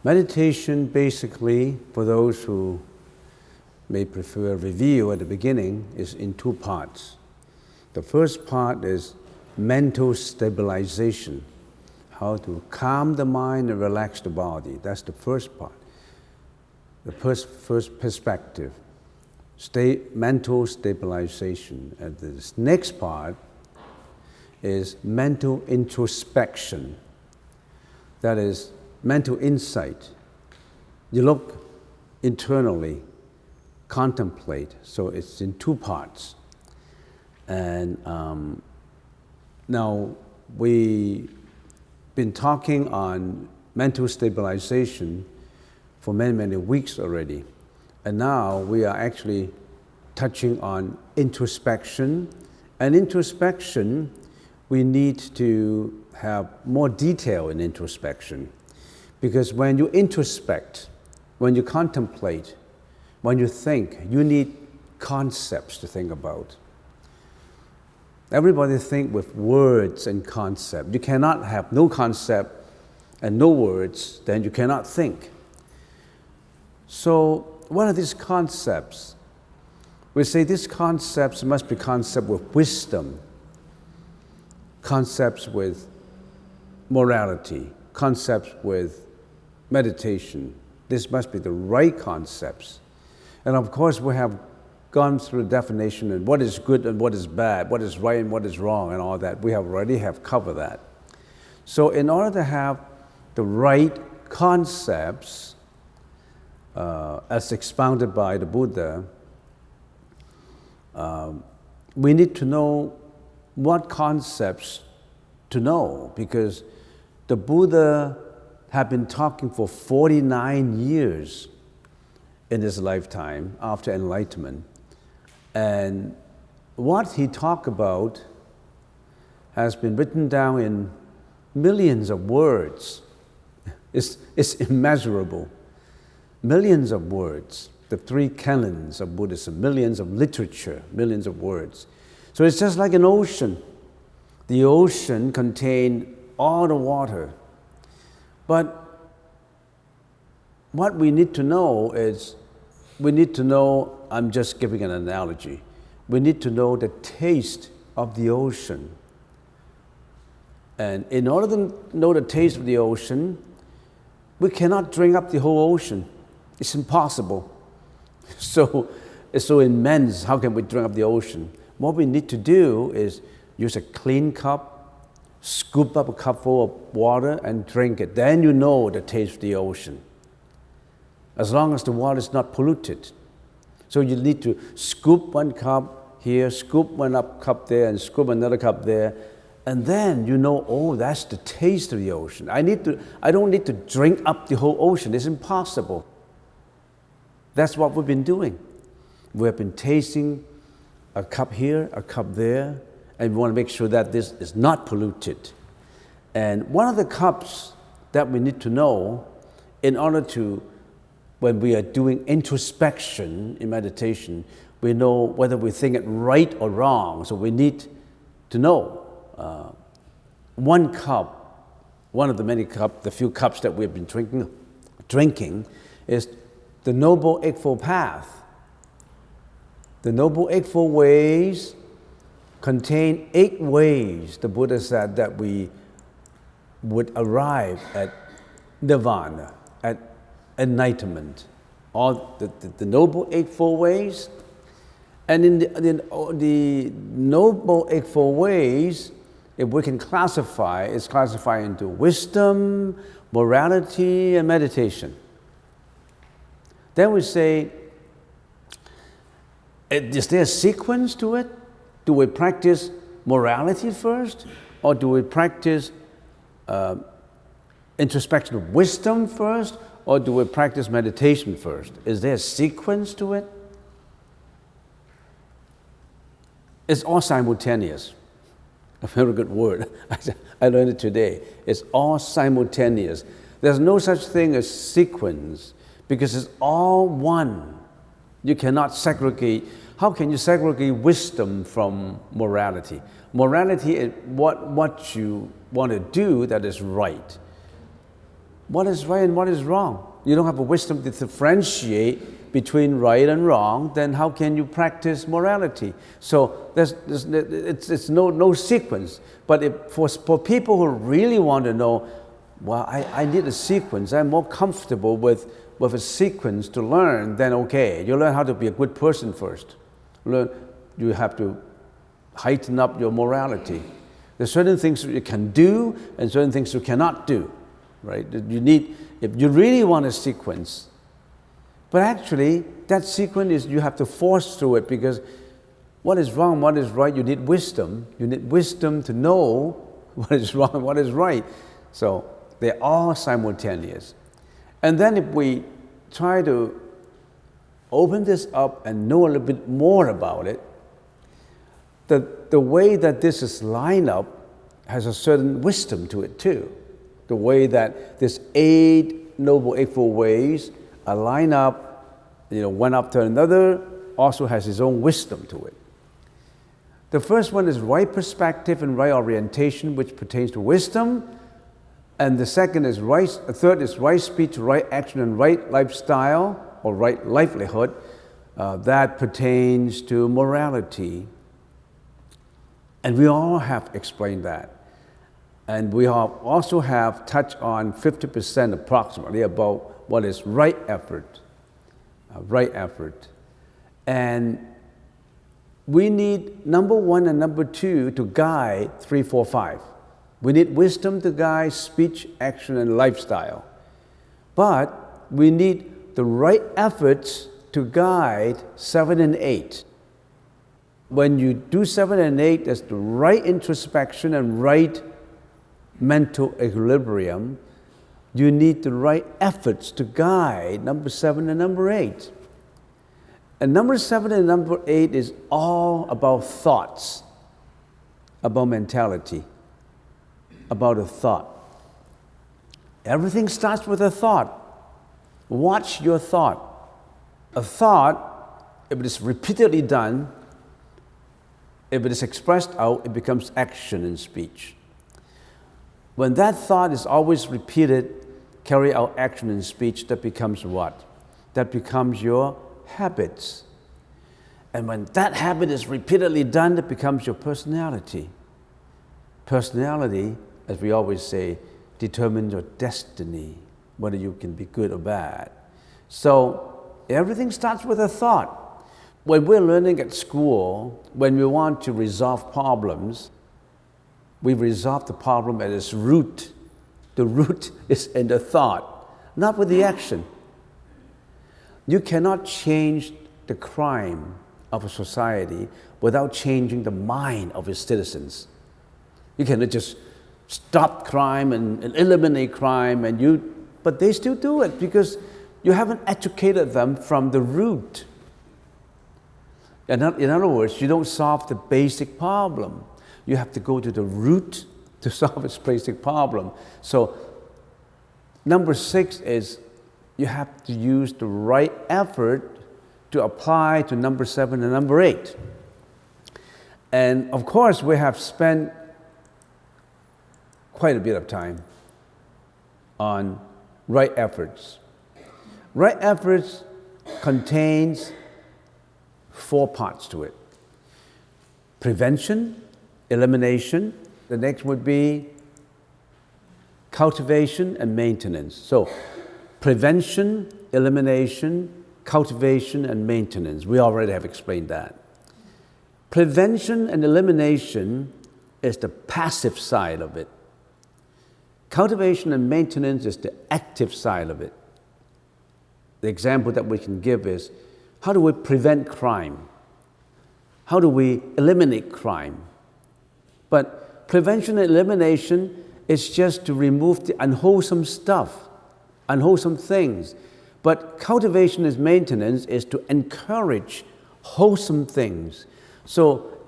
Meditation basically, for those who may prefer a review at the beginning, is in two parts. The first part is mental stabilization, how to calm the mind and relax the body. That's the first part, the first perspective, mental stabilization. And this next part is mental introspection, that is mental insight. You look internally, contemplate, so it's in two parts. And now we've been talking on mental stabilization for many, many weeks already. And now we are actually touching on introspection. And introspection, we need to have more detail in introspection. Because when you introspect, when you contemplate, when you think, you need concepts to think about. Everybody think with words and concept. You cannot have no concept and no words, then you cannot think. So what are these concepts? We say these concepts must be concepts with wisdom, concepts with morality, concepts with meditation. This must be the right concepts. And of course, we have gone through the definition and what is good and what is bad, what is right and what is wrong and all that. We have already have covered that. So in order to have the right concepts, as expounded by the Buddha, we need to know what concepts to know, because the Buddha had been talking for 49 years in his lifetime after enlightenment. And what he talked about has been written down in millions of words. It's immeasurable. Millions of words. The three canons of Buddhism, millions of literature, millions of words. So it's just like an ocean. The ocean contains all the water. But what we need to know is, I'm just giving an analogy, we need to know the taste of the ocean. And in order to know the taste of the ocean, we cannot drink up the whole ocean. It's impossible. So it's so immense, how can we drink up the ocean? What we need to do is use a clean cup, scoop up a cup full of water and drink it. Then you know the taste of the ocean, as long as the water is not polluted. So you need to scoop one cup here, scoop one up cup there, and scoop another cup there, and then you know, oh, that's the taste of the ocean. I don't need to drink up the whole ocean. It's impossible. That's what we've been doing. We have been tasting a cup here, a cup there, and we want to make sure that this is not polluted. And one of the cups that we need to know in order to, when we are doing introspection in meditation, we know whether we think it right or wrong. So we need to know. One cup, one of the many cups, the few cups that we've been drinking is the Noble Eightfold Path. The Noble Eightfold Ways contain 8 ways, the Buddha said, that we would arrive at nirvana, at enlightenment. All the Noble Eightfold Ways. And in the Noble Eightfold Ways, if we can classify, it's classified into wisdom, morality, and meditation. Then we say, is there a sequence to it? Do we practice morality first? Or do we practice introspection of wisdom first? Or do we practice meditation first? Is there a sequence to it? It's all simultaneous. A very good word. I learned it today. It's all simultaneous. There's no such thing as sequence, because it's all one. You cannot segregate. How can you segregate wisdom from morality? Morality is what you want to do that is right. what is right and what is wrong. You don't have a wisdom to differentiate between right and wrong, then how can you practice morality? So it's no sequence. But for people who really want to know, well, I need a sequence, I'm more comfortable with a sequence to learn, then okay, you learn how to be a good person first. You have to heighten up your morality. There's certain things that you can do and certain things you cannot do, right? If you really want a sequence, but actually that sequence is you have to force through it, because what is wrong, what is right, you need wisdom. You need wisdom to know what is wrong and what is right. So they're all simultaneous. And then if we try to open this up and know a little bit more about it, the way that this is lined up has a certain wisdom to it too. The way that this 8 Noble Eightfold Ways are lined up, one after another, also has its own wisdom to it. The first one is right perspective and right orientation, which pertains to wisdom. And the third is right speech, right action, and right lifestyle, or right livelihood. That pertains to morality. And we all have explained that. And we also have touched on 50% approximately about what is right effort. And we need number 1 and number 2 to guide 3, 4, 5. We need wisdom to guide speech, action, and lifestyle. But we need the right efforts to guide 7 and 8. When you do 7 and 8, there's the right introspection and right mental equilibrium. You need the right efforts to guide number 7 and number 8. And number 7 and number 8 is all about thoughts, about mentality, about a thought. Everything starts with a thought. Watch your thought. A thought, if it is repeatedly done, if it is expressed out, it becomes action in speech. When that thought is always repeated, carry out action in speech, that becomes what? That becomes your habits. And when that habit is repeatedly done, it becomes your personality. Personality, as we always say, determines your destiny, whether you can be good or bad. So everything starts with a thought. When we're learning at school, when we want to resolve problems, we resolve the problem at its root. The root is in the thought, not with the action. You cannot change the crime of a society without changing the mind of its citizens. You cannot just stop crime and eliminate crime, but they still do it because you haven't educated them from the root. In other words, you don't solve the basic problem. You have to go to the root to solve its basic problem. So number 6 is you have to use the right effort to apply to number 7 and number 8. And of course, we have spent quite a bit of time on right efforts. Right efforts contains 4 parts to it. Prevention, elimination. The next would be cultivation and maintenance. So prevention, elimination, cultivation, and maintenance. We already have explained that. Prevention and elimination is the passive side of it. Cultivation and maintenance is the active side of it. The example that we can give is, how do we prevent crime? How do we eliminate crime? But prevention and elimination is just to remove the unwholesome stuff, unwholesome things. But cultivation and maintenance is to encourage wholesome things. So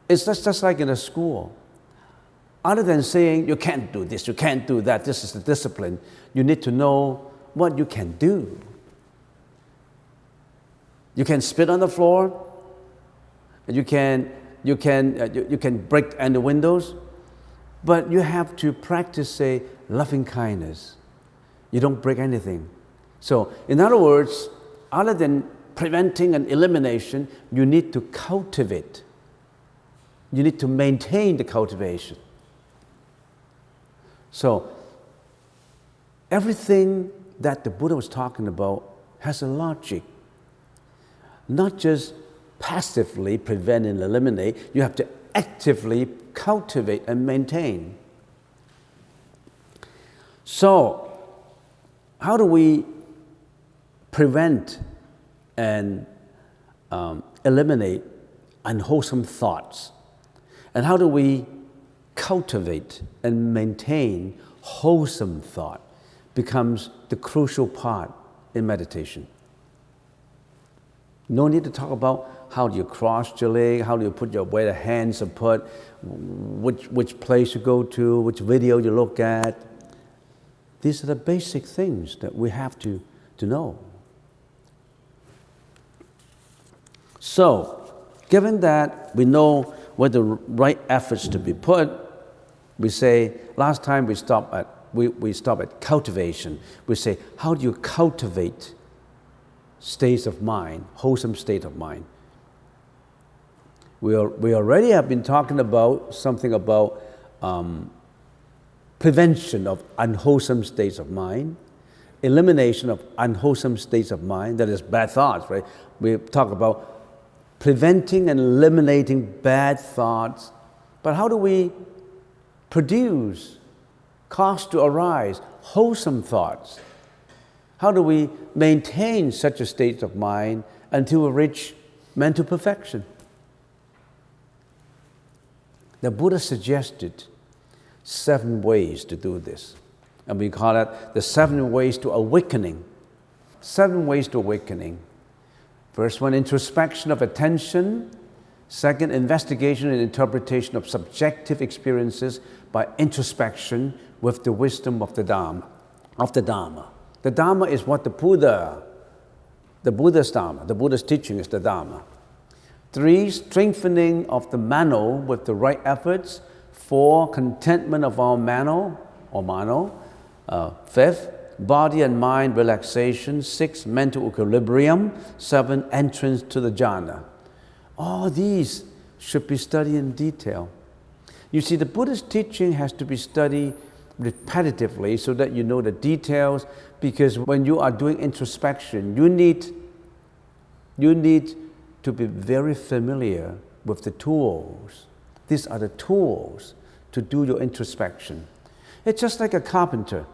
it's just like in a school. Other than saying, you can't do this, you can't do that, this is the discipline, you need to know what you can do. You can spit on the floor, you can break any windows, but you have to practice, say, loving kindness, you don't break anything. So, in other words, other than preventing and elimination, you need to cultivate. You need to maintain the cultivation. So, everything that the Buddha was talking about has a logic. Not just passively prevent and eliminate, you have to actively cultivate and maintain. So, how do we prevent and eliminate unwholesome thoughts? And how do we cultivate and maintain wholesome thought? Becomes the crucial part in meditation. No need to talk about how do you cross your leg, how do you put where the hands are put, which place you go to, which video you look at. These are the basic things that we have to know. So, given that we know where the right efforts to be put, we say, last time we stopped at cultivation. We say, how do you cultivate states of mind, wholesome state of mind? We already have been talking about something about prevention of unwholesome states of mind, elimination of unwholesome states of mind, that is bad thoughts, right? We talk about preventing and eliminating bad thoughts, but how do we cause to arise wholesome thoughts? How do we maintain such a state of mind until we reach mental perfection? The Buddha suggested 7 ways to do this. And we call it the 7 ways to awakening. 7 ways to awakening. First one, introspection of attention. Second, investigation and interpretation of subjective experiences by introspection with the wisdom of the Dharma. The Dharma is what the Buddha's Dharma, the Buddha's teaching is the Dharma. 3, strengthening of the mano with the right efforts. 4, contentment of our mano or mano. 5, body and mind relaxation. 6, mental equilibrium. 7, entrance to the jhana. All these should be studied in detail. You see, the Buddha's teaching has to be studied repetitively so that you know the details, because when you are doing introspection, you need to be very familiar with the tools. These are the tools to do your introspection. It's just like a carpenter.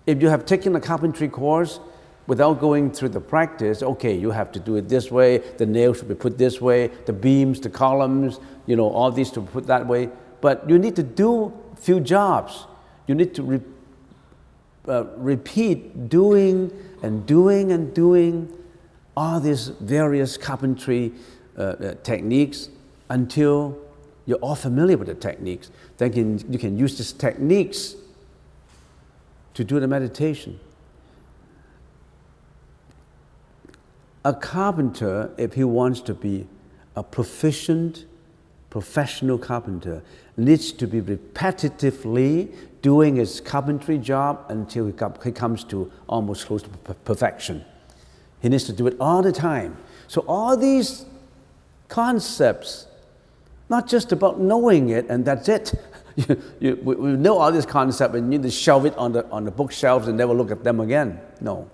If you have taken a carpentry course without going through the practice, okay, you have to do it this way, the nails should be put this way, the beams, the columns, all these to be put that way. But you need to do a few jobs. You need to repeat doing and doing and doing all these various carpentry techniques until you're all familiar with the techniques. Then you can use these techniques to do the meditation. A carpenter, if he wants to be a proficient, professional carpenter, needs to be repetitively doing his carpentry job until he comes to almost close to perfection. He needs to do it all the time. So all these concepts, not just about knowing it and that's it. We know all these concepts and you need to shelve it on the bookshelves and never look at them again. No.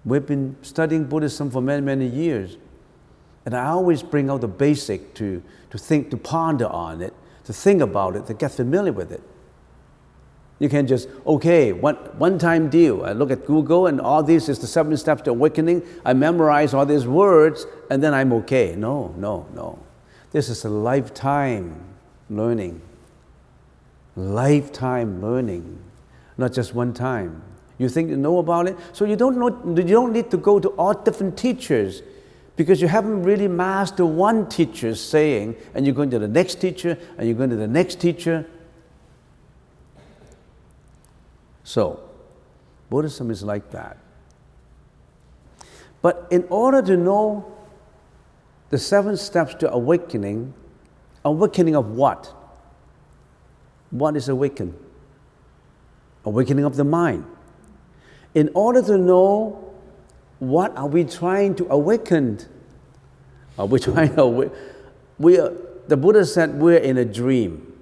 We've been studying Buddhism for many, many years. And I always bring out the basic to think, to ponder on it, to think about it, to get familiar with it. You can just, okay, one-time deal. I look at Google and all this is the 7 steps to awakening. I memorize all these words and then I'm okay. No. This is a lifetime learning. Lifetime learning, not just one time. You think you know about it, so you don't need to go to all different teachers because you haven't really mastered one teacher's saying, and you're going to the next teacher, and you're going to the next teacher. So, Buddhism is like that. But in order to know the 7 steps to awakening of what? What is awakening? Awakening of the mind. In order to know what are we trying to awaken, are we trying to awaken? The Buddha said we're in a dream.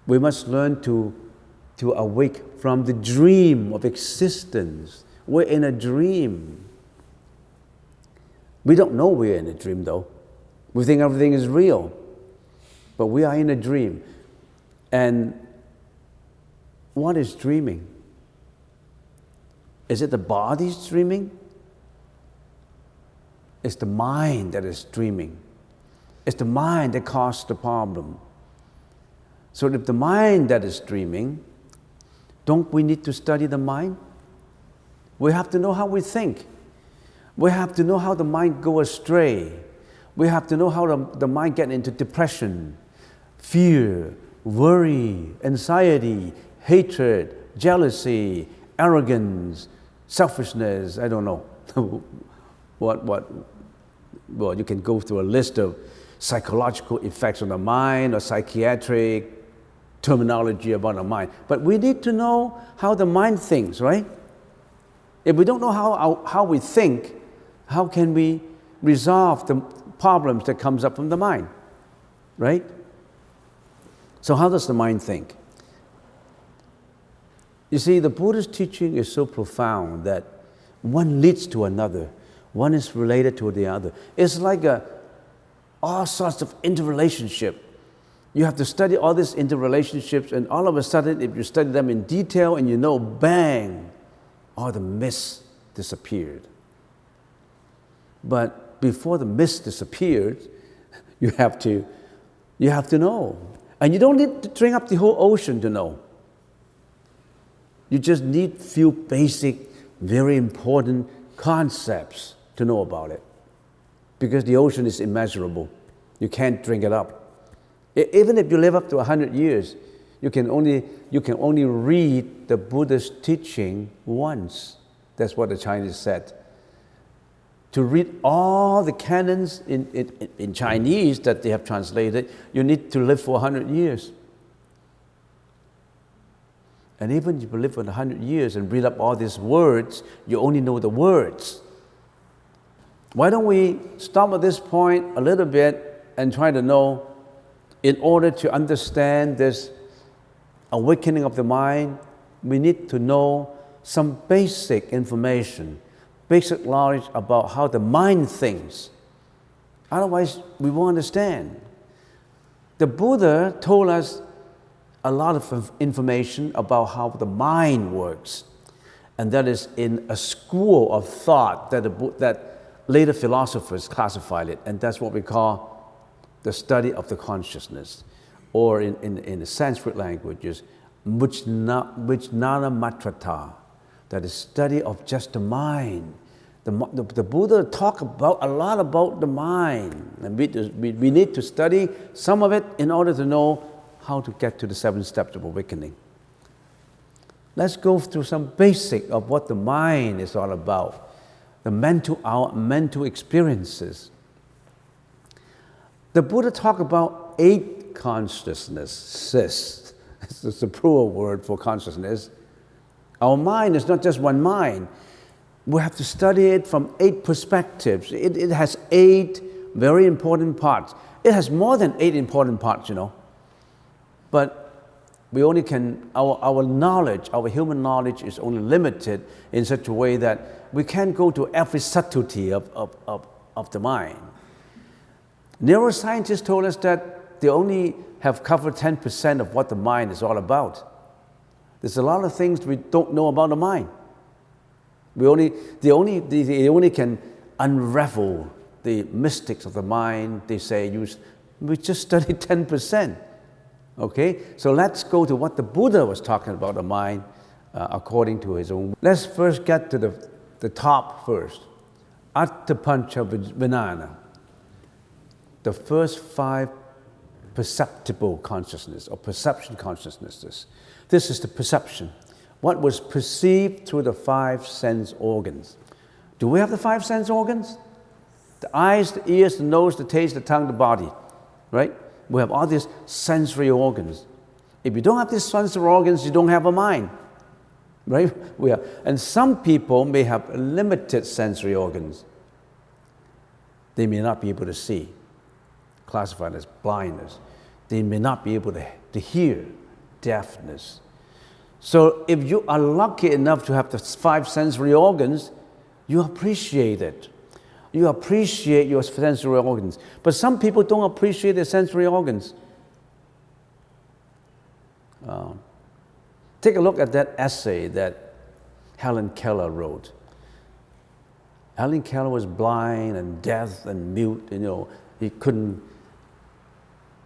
We must learn to awake from the dream of existence. We're in a dream. We don't know we're in a dream though. We think everything is real. But we are in a dream. And what is dreaming? Is it the body's dreaming? It's the mind that is dreaming. It's the mind that caused the problem. So if the mind that is dreaming, don't we need to study the mind? We have to know how we think. We have to know how the mind goes astray. We have to know how the mind gets into depression, fear, worry, anxiety, hatred, jealousy, arrogance, selfishness, I don't know. Well, you can go through a list of psychological effects on the mind or psychiatric terminology about the mind. But we need to know how the mind thinks, right? If we don't know how we think, how can we resolve the problems that comes up from the mind, right? So how does the mind think? You see, the Buddha's teaching is so profound that one leads to another. One is related to the other. It's like all sorts of interrelationship. You have to study all these interrelationships, and all of a sudden, if you study them in detail and you know, bang, all the mist disappeared. But before the mist disappeared, you have to know. And you don't need to drink up the whole ocean to know. You just need few basic, very important concepts to know about it. Because the ocean is immeasurable. You can't drink it up. Even if you live up to 100 years, you can only read the Buddha's teaching once. That's what the Chinese said. To read all the canons in Chinese that they have translated, you need to live for 100 years. And even if you live for 100 years and read up all these words, you only know the words. Why don't we stop at this point a little bit and try to know, in order to understand this awakening of the mind, we need to know some basic information, basic knowledge about how the mind thinks. Otherwise, we won't understand. The Buddha told us a lot of information about how the mind works. And that is in a school of thought that later philosophers classified it. And that's what we call the study of the consciousness. Or in the Sanskrit languages, Vijnana Matrata. That is study of just the mind. The Buddha talked a lot about the mind. And we need to study some of it in order to know how to get to the 7 steps of awakening. Let's go through some basic of what the mind is all about. Our mental experiences. The Buddha talked about 8 consciousnesses. It's a plural word for consciousness. Our mind is not just one mind. We have to study it from 8 perspectives. It has 8 very important parts. It has more than 8 important parts, But we only can, our knowledge, our human knowledge is only limited in such a way that we can't go to every subtlety of the mind. Neuroscientists told us that they only have covered 10% of what the mind is all about. There's a lot of things we don't know about the mind. They only can unravel the mystics of the mind. They say, we just studied 10%. Okay, so let's go to what the Buddha was talking about the mind according to his own. Let's first get to the top first. Attapancha Vijnana. The first 5 perceptible consciousness or perception consciousnesses. This is the perception. What was perceived through the 5 sense organs. Do we have the 5 sense organs? The eyes, the ears, the nose, the taste, the tongue, the body, right? We have all these sensory organs. If you don't have these sensory organs, you don't have a mind. right? We are. And some people may have limited sensory organs. They may not be able to see, classified as blindness. They may not be able to hear, deafness. So if you are lucky enough to have the 5 sensory organs, you appreciate it. You appreciate your sensory organs. But some people don't appreciate their sensory organs. Take a look at that essay that Helen Keller wrote. Helen Keller was blind and deaf and mute. He couldn't.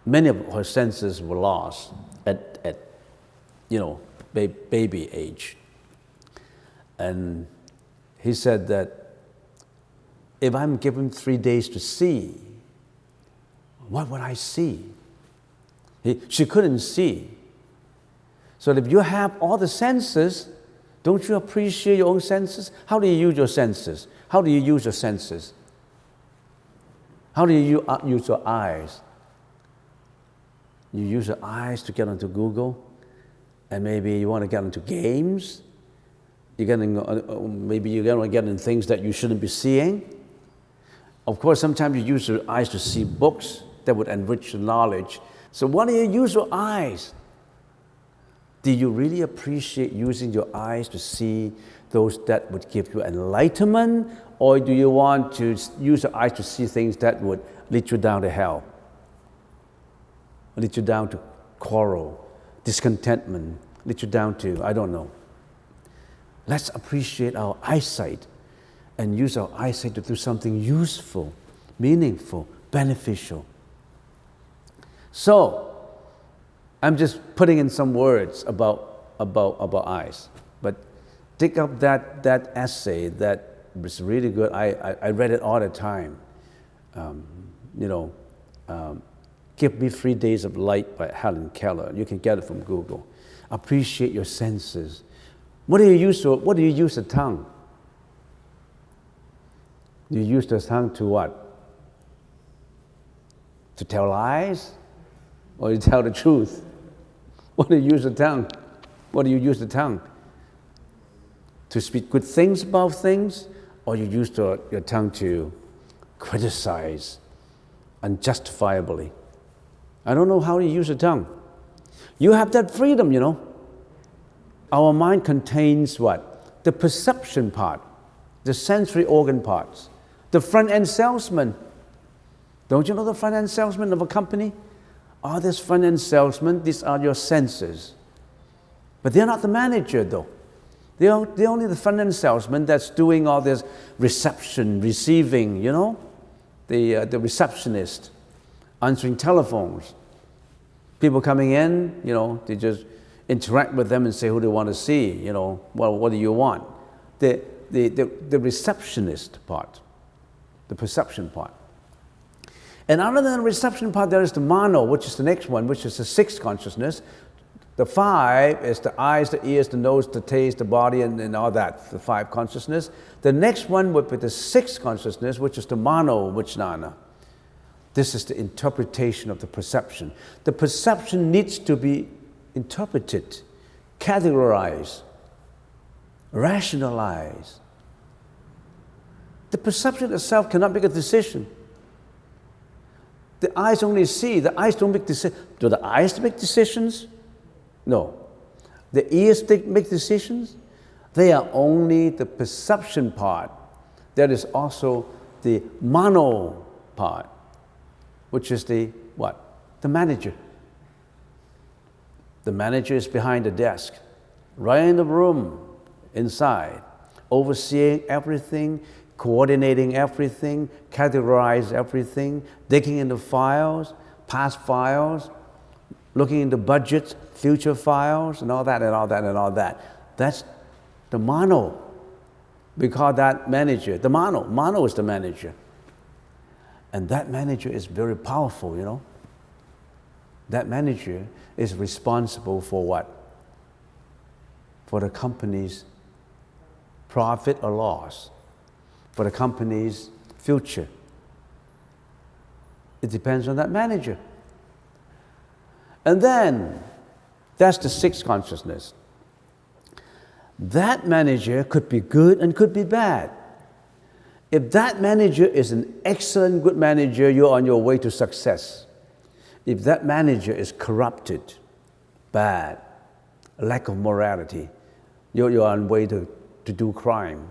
Many of her senses were lost at baby age. And he said that if I'm given 3 days to see, what would I see? She couldn't see. So if you have all the senses, don't you appreciate your own senses? How do you use your senses? How do you use your senses? How do you use your eyes? You use your eyes to get onto Google, and maybe you want to get into games. Maybe you're going to get in things that you shouldn't be seeing. Of course, sometimes you use your eyes to see books that would enrich your knowledge. So why do you use your eyes? Do you really appreciate using your eyes to see those that would give you enlightenment? Or do you want to use your eyes to see things that would lead you down to hell? Lead you down to quarrel, discontentment, lead you down to, I don't know. Let's appreciate our eyesight and use our eyesight to do something useful, meaningful, beneficial. So, I'm just putting in some words about eyes. But take up that essay that was really good. I read it all the time. Give Me 3 Days of Light by Helen Keller. You can get it from Google. Appreciate your senses. What do you use the tongue? You use the tongue to what? To tell lies? Or you tell the truth? What do you use the tongue? What do you use the tongue? To speak good things about things? Or you use your tongue to criticize unjustifiably? I don't know how you use the tongue. You have that freedom, Our mind contains what? The perception part, the sensory organ parts, the front-end salesman. Don't you know the front-end salesman of a company? This front-end salesman, these are your senses. But they're not the manager, though. They're only the front-end salesman that's doing all this reception, receiving, the receptionist, answering telephones. People coming in, they just interact with them and say who they want to see, what do you want? The receptionist part, the perception part. And other than the reception part, there is the mano, which is the next one, which is the 6th consciousness. The 5 is the eyes, the ears, the nose, the taste, the body, and all that, the 5 consciousness. The next one would be the 6th consciousness, which is the mano vijnana. This is the interpretation of the perception. The perception needs to be interpreted, categorized, rationalized. The perception itself cannot make a decision. The eyes only see, the eyes don't make decisions. Do the eyes make decisions? No. The ears make decisions? They are only the perception part. There is also the mano part, which is the what? The manager. The manager is behind the desk, right in the room, inside, overseeing everything, coordinating everything, categorize everything, digging into files, past files, looking into budgets, future files, and all that, and all that, and all that. That's the mano. We call that manager. The mano. Mano is the manager. And that manager is very powerful, That manager is responsible for what? For the company's profit or loss, for the company's future. It depends on that manager. And then, that's the 6th consciousness. That manager could be good and could be bad. If that manager is an excellent, good manager, you're on your way to success. If that manager is corrupted, bad, lack of morality, you're on way to do crime.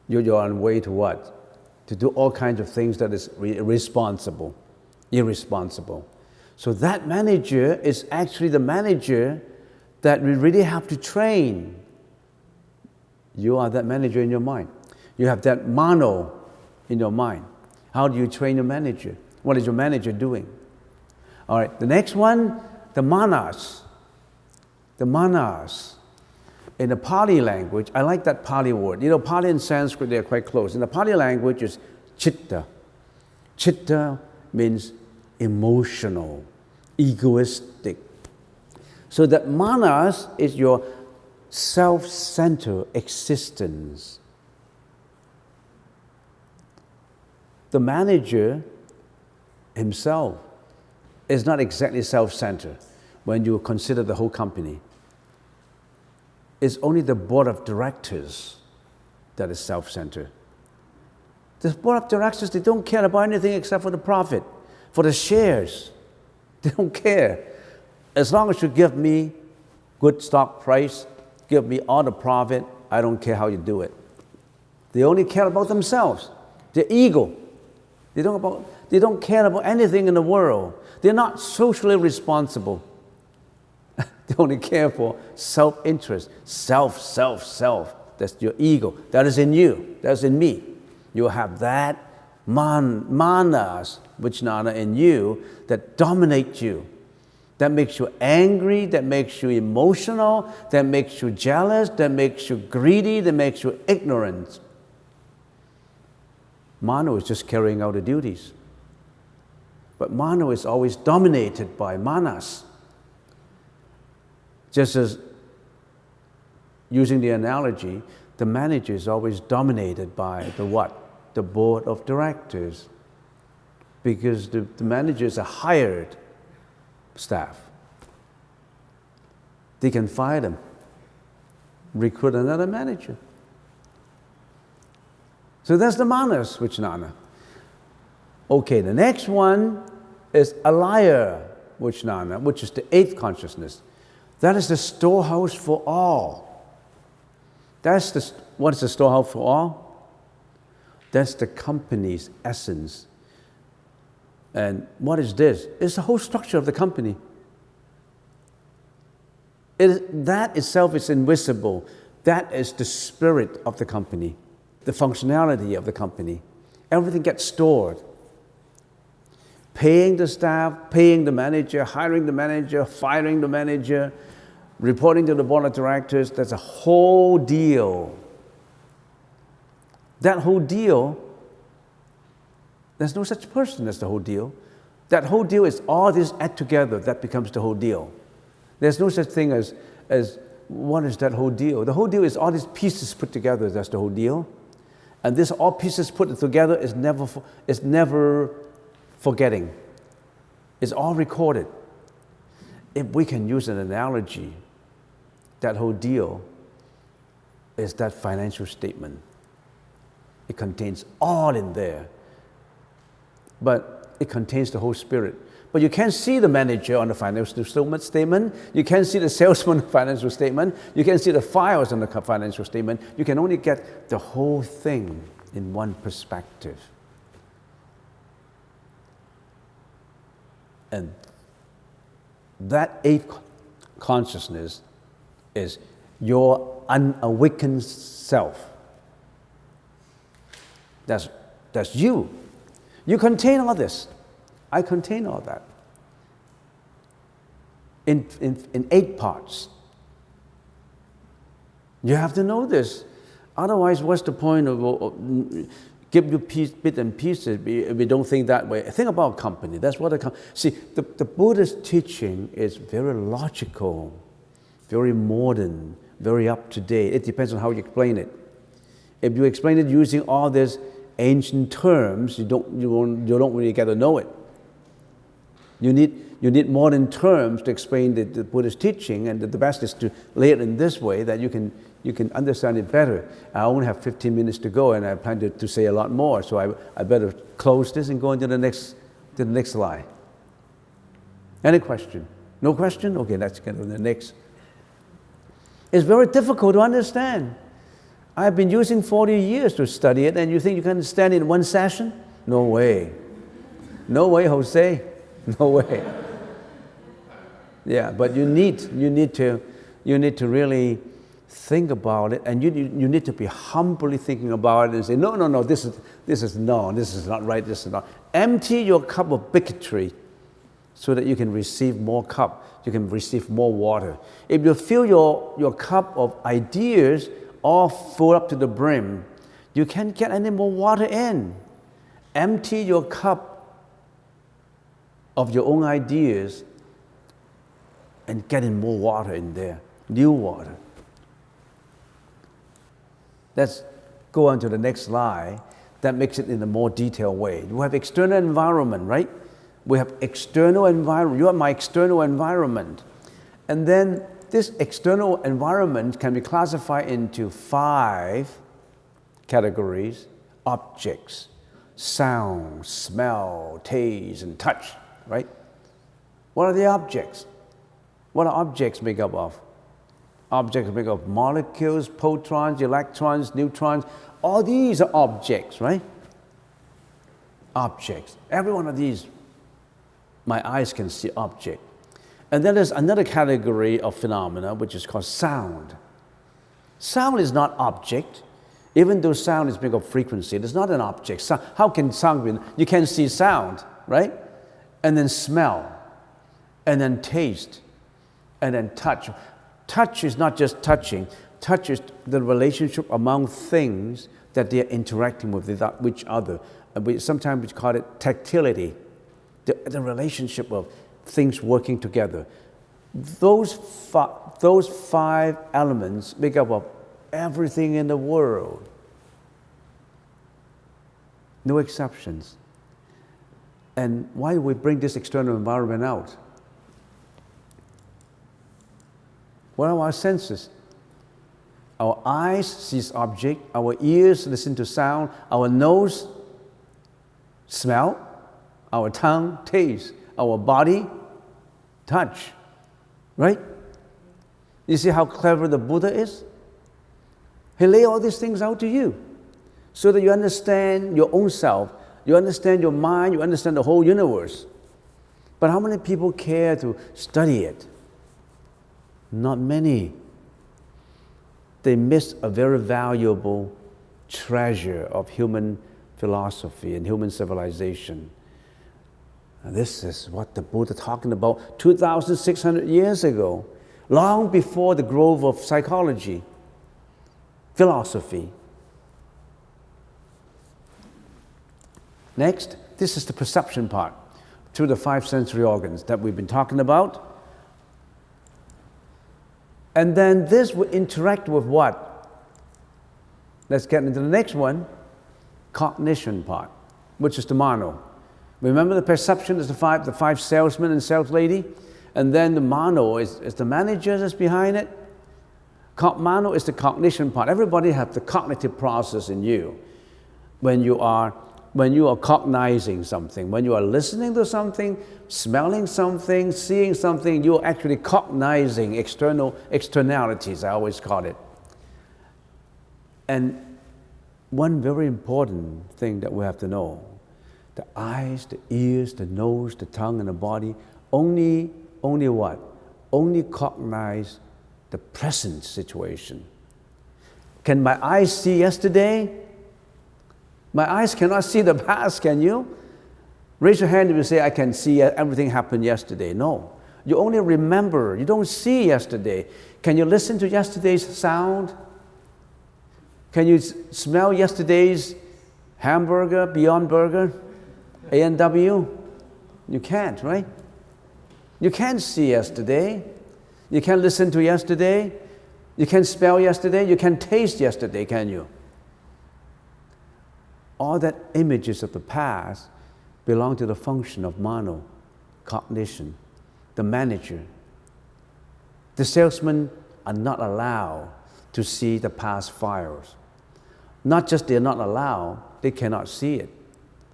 You're on way to what? To do all kinds of things that is irresponsible. So that manager is actually the manager that we really have to train. You are that manager in your mind. You have that mano in your mind. How do you train your manager? What is your manager doing? All right, the next one, the manas. The manas. In the Pali language, I like that Pali word. You know, Pali and Sanskrit, they're quite close. In the Pali language, is chitta. Chitta means emotional, egoistic. So that manas is your self-centered existence. The manager himself is not exactly self-centered when you consider the whole company. It's only the board of directors that is self-centered. The board of directors, they don't care about anything except for the profit, for the shares. They don't care. As long as you give me good stock price, give me all the profit, I don't care how you do it. They only care about themselves, their ego. They don't care about anything in the world. They're not socially responsible. They only care for self-interest, self. That's your ego. That is in you. That's in me. You have that manas, vijnana in you that dominate you. That makes you angry, that makes you emotional, that makes you jealous, that makes you greedy, that makes you ignorant. Mano is just carrying out the duties. But mano is always dominated by manas. Just as, using the analogy, the manager is always dominated by the what? The board of directors. Because the manager is a hired staff. They can fire them, recruit another manager. So that's the manas vijnana. Okay, the next one is alaya vijnana, which is the eighth consciousness. That is the storehouse for all. What is the storehouse for all? That's the company's essence. And what is this? It's the whole structure of the company. That itself is invisible. That is the spirit of the company, the functionality of the company. Everything gets stored. Paying the staff, paying the manager, hiring the manager, firing the manager, reporting to the board of directors, that's a whole deal. That whole deal, there's no such person as the whole deal. That whole deal is all this add together, that becomes the whole deal. There's no such thing as what is that whole deal? The whole deal is all these pieces put together, that's the whole deal. And this all pieces put together is never forgetting. It's all recorded. If we can use an analogy, that whole deal is that financial statement. It contains all in there. But it contains the whole spirit. But you can't see the manager on the financial statement. You can't see the salesman on the financial statement. You can't see the files on the financial statement. You can only get the whole thing in one perspective. And that eighth consciousness is your unawakened self. That's you. You contain all this. I contain all that. In 8 parts. You have to know this. Otherwise, what's the point of give you bits and pieces if we don't think that way? Think about company. That's what see, the Buddha's teaching is very logical, very modern, very up to date. It depends on how you explain it. If you explain it using all these ancient terms, you don't really get to know it. You need modern terms to explain the Buddhist teaching, and the best is to lay it in this way that you can you can understand it better. I only have 15 minutes to go, and I plan to say a lot more, so I better close this and go into the next slide. Any question? No question? Okay, let's get to the next. It's very difficult to understand. I've been using 40 years to study it, and you think you can understand it in one session? No way. No way, Jose. No way. Yeah, but you need to really think about it, and you need to be humbly thinking about it and say, no, this is not right, this is not. Empty your cup of bigotry so that you can receive more cup, you can receive more water. If you fill your cup of ideas all full up to the brim, you can't get any more water in. Empty your cup of your own ideas and getting more water in there, new water. Let's go on to the next slide. That makes it in a more detailed way. We have external environment, right? We have external environment. You are my external environment. And then this external environment can be classified into 5 categories: objects, sound, smell, taste, and touch, right? What are the objects? What are objects made up of? Objects are made up of molecules, protons, electrons, neutrons. All these are objects, right? Objects. Every one of these, my eyes can see object. And then there's another category of phenomena which is called sound. Sound is not object. Even though sound is made of frequency, it's not an object. How can sound be? You can see sound, right? And then smell, and then taste, and then touch. Touch is not just touching. Touch is the relationship among things that they are interacting with each other. Sometimes we call it tactility, the relationship of things working together. Those 5 elements make up of everything in the world. No exceptions. And why do we bring this external environment out? What are our senses? Our eyes see object, our ears listen to sound, our nose smell, our tongue taste, our body touch, right? You see how clever the Buddha is? He laid all these things out to you so that you understand your own self, you understand your mind, you understand the whole universe. But how many people care to study it? Not many. They miss a very valuable treasure of human philosophy and human civilization. And this is what the Buddha talking about 2,600 years ago, long before the growth of psychology, philosophy. Next, this is the perception part, through the 5 sensory organs that we've been talking about. And then this will interact with what? Let's get into the next one, cognition part, which is the mano. Remember the perception is the five salesmen and sales lady? And then the mano is the manager that's behind it. Mano is the cognition part. Everybody has the cognitive process in you. When you are cognizing something, when you are listening to something, smelling something, seeing something, you're actually cognizing externalities, I always call it. And one very important thing that we have to know, the eyes, the ears, the nose, the tongue, and the body only what? Only cognize the present situation. Can my eyes see yesterday? My eyes cannot see the past, can you? Raise your hand if you say, I can see everything happened yesterday. No. You only remember. You don't see yesterday. Can you listen to yesterday's sound? Can you smell yesterday's hamburger, Beyond Burger, A&W? You can't, right? You can't see yesterday. You can't listen to yesterday. You can't smell yesterday. You can't taste yesterday, can you? All that images of the past belong to the function of mano, cognition, the manager. The salesmen are not allowed to see the past fires. Not just they're not allowed, they cannot see it.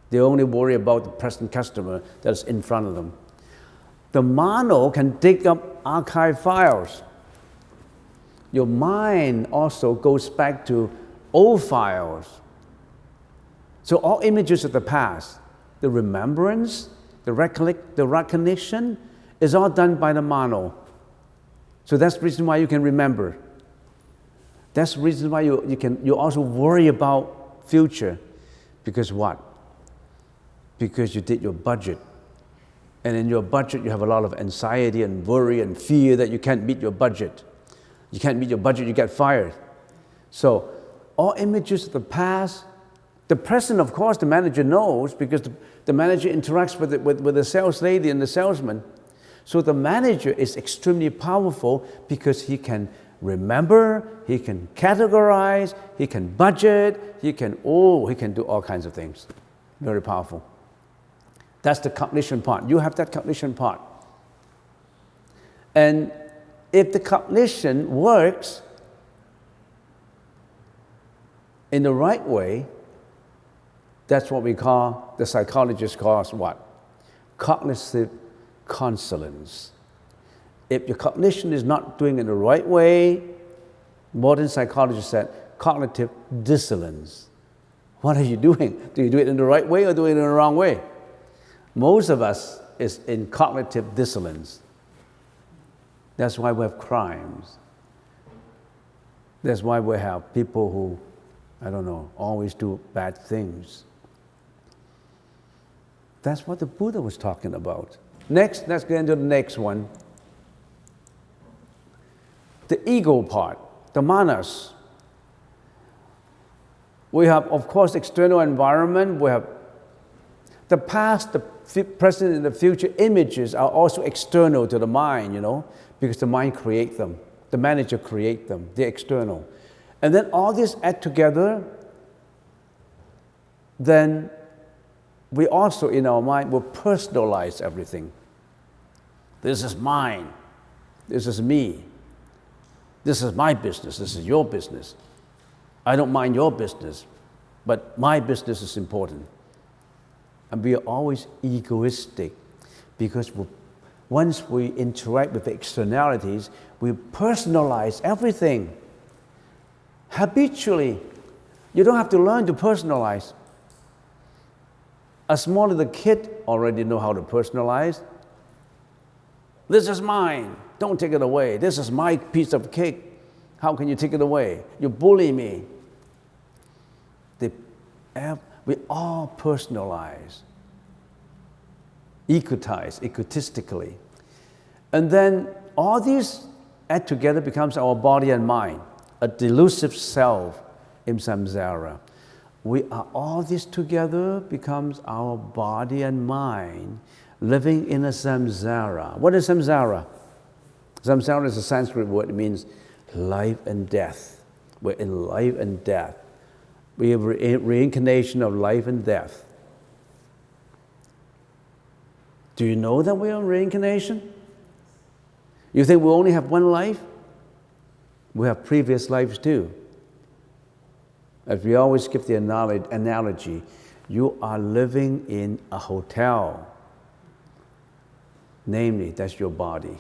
They only worry about the present customer that's in front of them. The mano can dig up archive files. Your mind also goes back to old files. So all images of the past, the remembrance, the recognition, is all done by the mano. So that's the reason why you can remember. That's the reason why you also worry about future. Because what? Because you did your budget. And in your budget, you have a lot of anxiety and worry and fear that you can't meet your budget. You can't meet your budget, you get fired. So all images of the past, the present, of course, the manager knows because the manager interacts with the sales lady and the salesman. So the manager is extremely powerful because he can remember, he can categorize, he can budget, he can do all kinds of things. Very powerful. That's the cognition part. You have that cognition part. And if the cognition works in the right way, that's what the psychologists call what? Cognitive consonance. If your cognition is not doing it in the right way, modern psychologists said cognitive dissonance. What are you doing? Do you do it in the right way or do it in the wrong way? Most of us is in cognitive dissonance. That's why we have crimes. That's why we have people who, always do bad things. That's what the Buddha was talking about. Next, let's get into the next one. The ego part, the manas. We have, of course, external environment. We have the past, the present, and the future images are also external to the mind, because the mind creates them. The manager creates them. They're external. And then all this add together, then we also, in our mind, will personalize everything. This is mine. This is me. This is my business. This is your business. I don't mind your business, but my business is important. And we are always egoistic because once we interact with the externalities, we personalize everything. Habitually, you don't have to learn to personalize. A small little kid already know how to personalize. This is mine. Don't take it away. This is my piece of cake. How can you take it away? You bully me. We all personalize, egotistically. And then all these add together becomes our body and mind, a delusive self in samsara. All this together becomes our body and mind living in a samsara. What is samsara? Samsara is a Sanskrit word. It means life and death. We're in life and death. We have reincarnation of life and death. Do you know that we are in reincarnation? You think we only have one life? We have previous lives too. As we always give the analogy, you are living in a hotel. Namely, that's your body.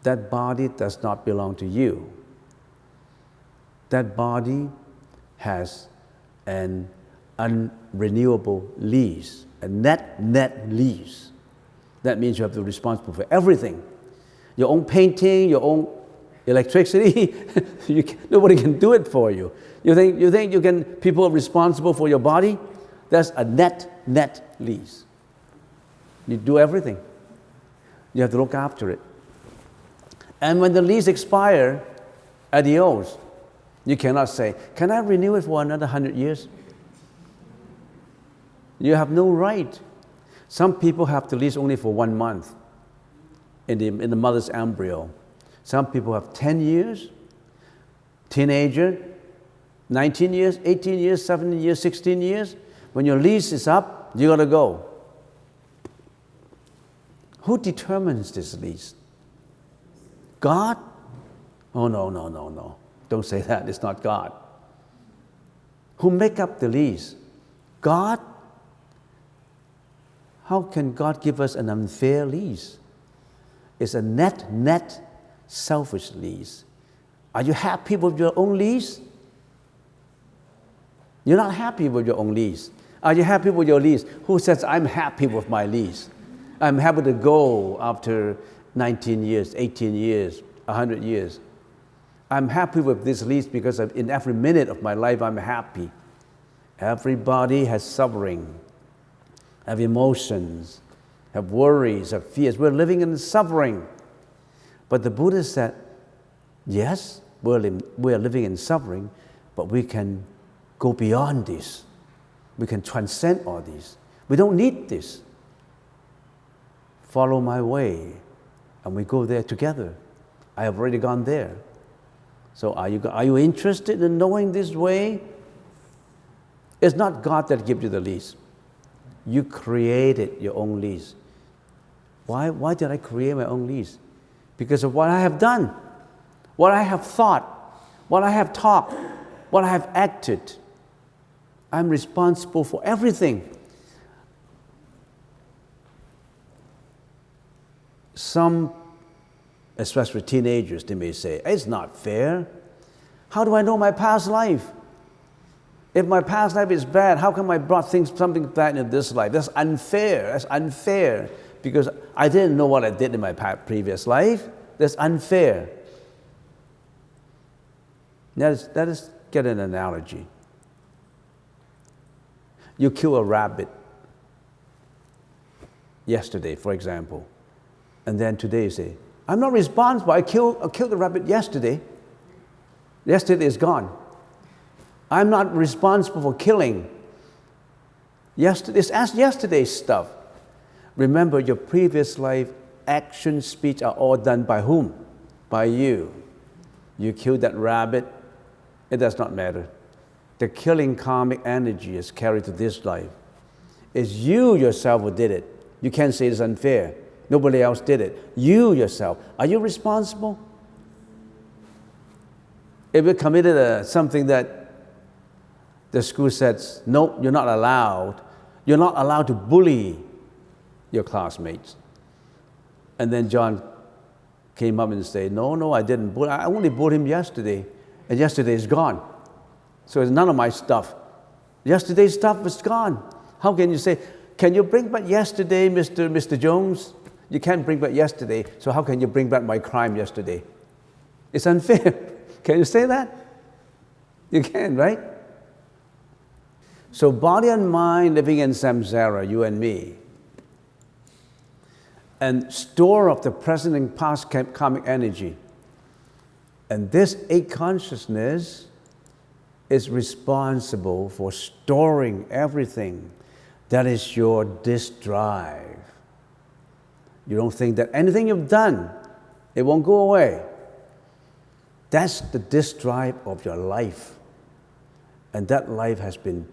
That body does not belong to you. That body has an unrenewable lease, a net lease. That means you have to be responsible for everything. Your own painting, your own electricity, nobody can do it for you. You think people are responsible for your body? That's a net lease. You do everything. You have to look after it. And when the lease expires, adios. You cannot say, can I renew it for another 100 years? You have no right. Some people have the lease only for 1 month in the mother's embryo. Some people have 10 years, teenager, 19 years, 18 years, 17 years, 16 years. When your lease is up, you got to go. Who determines this lease? God? Oh, no, no, no, no. Don't say that. It's not God. Who make up the lease? God? How can God give us an unfair lease? It's a net, selfish lease. Are you happy with your own lease? You're not happy with your own lease. Are you happy with your lease? Who says, I'm happy with my lease? I'm happy to go after 19 years, 18 years, 100 years. I'm happy with this lease because in every minute of my life, I'm happy. Everybody has suffering, have emotions, have worries, have fears. We're living in suffering. But the Buddha said, yes, we're living in suffering, but we can go beyond this. We can transcend all this. We don't need this. Follow my way, and we go there together. I have already gone there. So are you interested in knowing this way? It's not God that gives you the lease. You created your own lease. Why did I create my own lease? Because of what I have done, what I have thought, what I have talked, what I have acted. I'm responsible for everything. Some, especially teenagers, they may say, it's not fair. How do I know my past life? If my past life is bad, how come I brought something bad in this life? That's unfair. That's unfair because I didn't know what I did in my previous life. That's unfair. Let us get an analogy. You kill a rabbit yesterday, for example, and then today you say, I'm not responsible. I killed the rabbit yesterday. Yesterday is gone. I'm not responsible for killing. Yesterday's stuff. Remember, your previous life, action, speech are all done by whom? By you. You killed that rabbit. It does not matter. The killing karmic energy is carried to this life. It's you yourself who did it. You can't say it's unfair. Nobody else did it. You yourself. Are you responsible? If you committed something that the school says, no, you're not allowed. You're not allowed to bully your classmates. And then John came up and said, no, I didn't bully. I only bullied him yesterday. And yesterday is gone. So it's none of my stuff. Yesterday's stuff is gone. How can you say, can you bring back yesterday, Mr. Jones? You can't bring back yesterday, so how can you bring back my crime yesterday? It's unfair. Can you say that? You can, right? So body and mind living in samsara, you and me, and store of the present and past karmic energy. And this eight consciousness is responsible for storing everything. That is your disk drive. You don't think that anything you've done, it won't go away. That's the disk drive of your life. And that life has been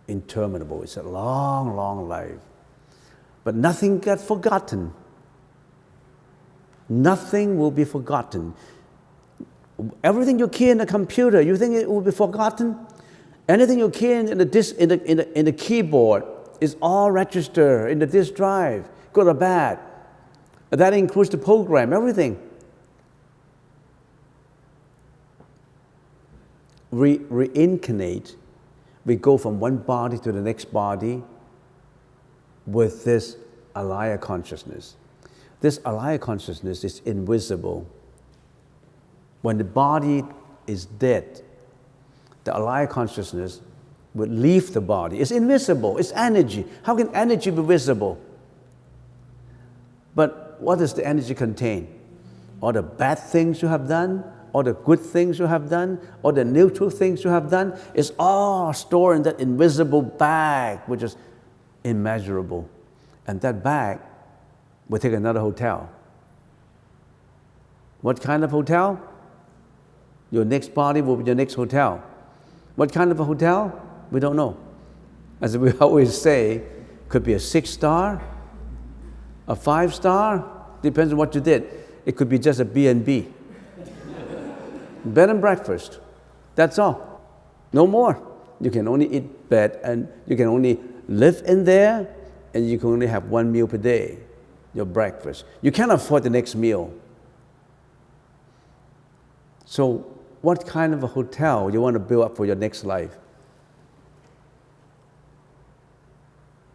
interminable. It's a long, long life. But nothing gets forgotten. Nothing will be forgotten. Everything you key in the computer, you think it will be forgotten? Anything you key in the disk, in the keyboard is all registered in the disk drive, good or bad. That includes the program, everything. Reincarnate, we go from one body to the next body with this alaya consciousness. This alaya consciousness is invisible. When the body is dead, the alaya consciousness would leave the body. It's invisible, it's energy. How can energy be visible? But what does the energy contain? All the bad things you have done, all the good things you have done, all the neutral things you have done, is all stored in that invisible bag, which is immeasurable. And that bag will take another hotel. What kind of hotel? Your next body will be your next hotel. What kind of a hotel? We don't know. As we always say, could be a 6-star, a 5-star, depends on what you did. It could be just a B&B. bed and breakfast. That's all. No more. You can only eat bed and you can only live in there, and you can only have one meal per day, your breakfast. You can't afford the next meal. So what kind of a hotel you want to build up for your next life?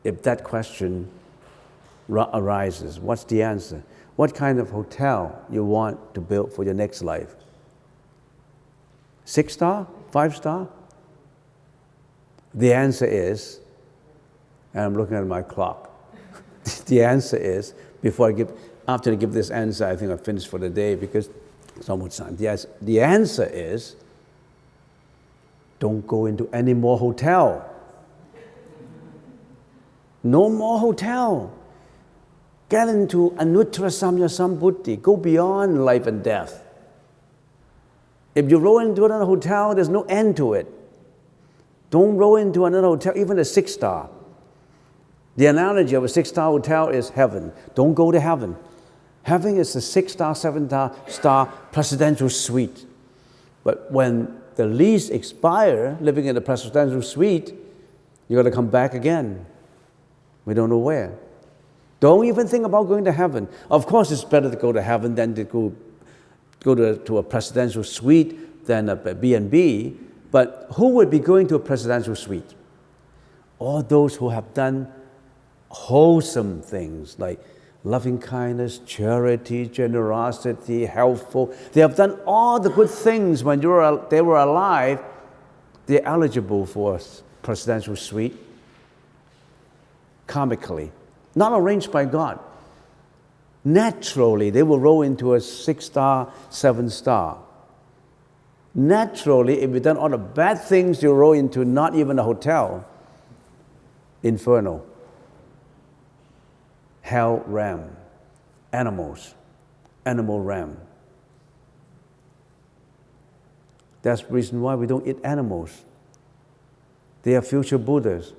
If that question arises, what's the answer? What kind of hotel you want to build for your next life? 6-star? 5-star? The answer is, and I'm looking at my clock, the answer is, after I give this answer, I think I've finished for the day because it's almost time. The answer is, don't go into any more hotel. No more hotel. Get into Anuttara Samya Sambuddhi. Go beyond life and death. If you roll into another hotel, there's no end to it. Don't roll into another hotel, even a 6-star. The analogy of a 6-star hotel is heaven. Don't go to heaven. Heaven is a 6-star, 7-star presidential suite. But when the lease expires, living in the presidential suite, you got to come back again. We don't know where. Don't even think about going to heaven. Of course, it's better to go to heaven than to go to a presidential suite than a B&B. But who would be going to a presidential suite? All those who have done wholesome things like loving kindness, charity, generosity, helpful. They have done all the good things when they were alive. They're eligible for a presidential suite. Karmically, not arranged by God. Naturally, they will roll into a 6-star, 7-star. Naturally, if you've done all the bad things, you roll into not even a hotel. Inferno. Hell realm. Animals. Animal realm. That's the reason why we don't eat animals. They are future Buddhas.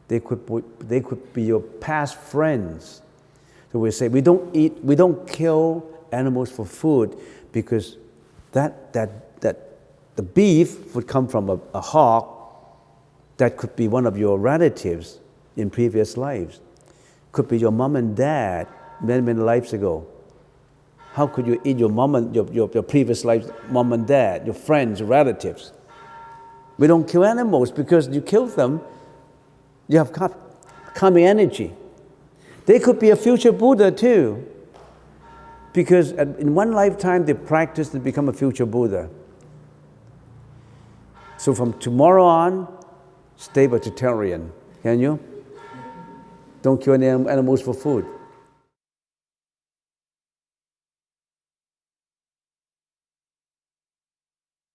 They could be your past friends. So we say we don't kill animals for food because the beef would come from a hawk that could be one of your relatives in previous lives. Could be your mom and dad many lives ago. How could you eat your mom and your previous lives, mom and dad, your friends, your relatives? We don't kill animals because you kill them. You have karmic energy. They could be a future Buddha too, because in one lifetime they practiced and become a future Buddha. So from tomorrow on, stay vegetarian. Can you? Don't kill any animals for food.